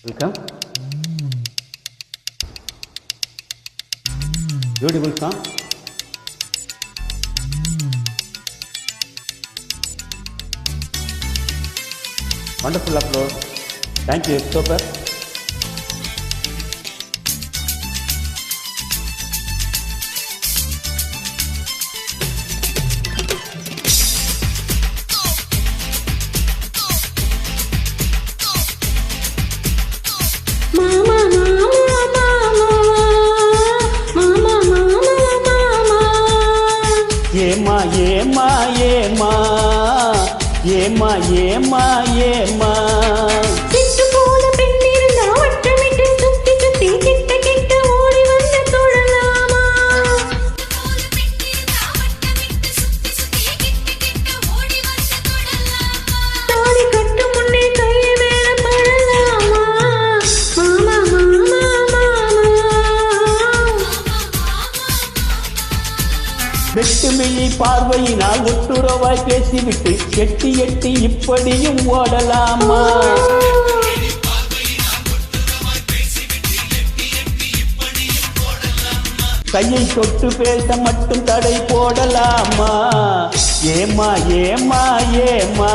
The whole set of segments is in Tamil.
Welcome. Beautiful song. Wonderful upload. Thank you, super. ஏமா ஏமா ஏமா ஏமா ஏமா ஏமா சிட்டு போல பெண் இருந்தா வட்டமிட்டு சுத்தி சுத்தி கிட்ட கிட்ட ஓடி வந்து தொழலாமா தாலி கட்டு முன்னே கையை மேல படலாமா மாமா மாமா வெட்டுமிழி பார்வையினால் ஒட்டுறவாய் பேசிவிட்டு எட்டி எட்டி இப்படியும் ஓடலாமா கையை தொட்டு பேச மட்டும் தடை போடலாமா ஏமா ஏமா ஏமா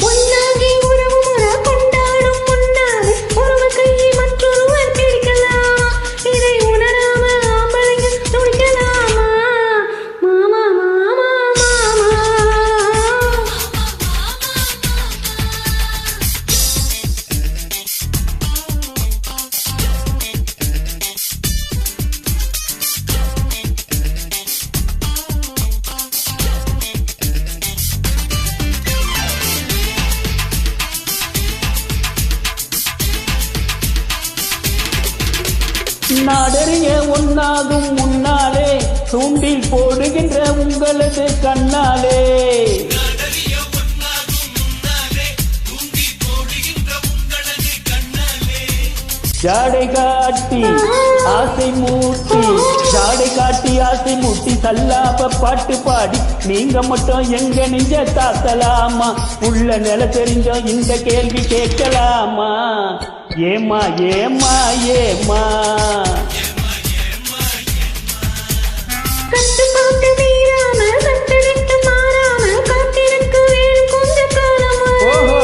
ஒன்னாகி உறவு முறை கொண்டாடும் முன்னாடி ஒருவர் கையை மற்றொருவர் பிடிக்கலாமா இதை உணராம ஆம்பளைங்க துடிக்கலாமா மாமா மாமா மாமா நாடறிய ஒன்னாகும் முன்னாலே தூண்டில் போடுகின்ற உங்களது கண்ணாலே ஜாடை காட்டி ஆசை மூட்டி ஜாடை காட்டி ஆசை மூட்டி சல்லாப்ப பாட்டு பாடி நீங்க மட்டும் எங்க நெஞ்ச தாத்தலாமா உள்ள நில தெரிஞ்ச இந்த கேள்வி கேட்கலாமா ஏமா ஏமா ஏமா கட்டுப்பாட்டு மீறாம சட்டெடுத்து மாறாம காத்திருக்க வேணும் கொஞ்ச காலமா ஓஹோ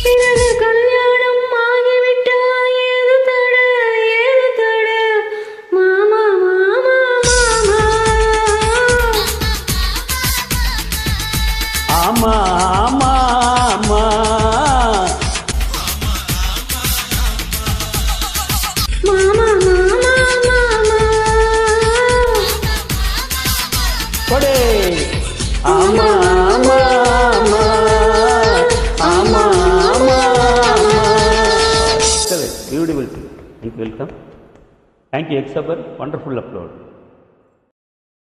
பிறகு கல்யாணம் ஆகிவிட்டா ஏது தட மாமா மாமா மாமா ஆமா ஆமா ஆமா மாமா மாமா மாமா கொடே ஆமா ஆமா ஆமா ஆமா ஆமா Beautiful. Welcome. Thank you, Exaber. Wonderful upload.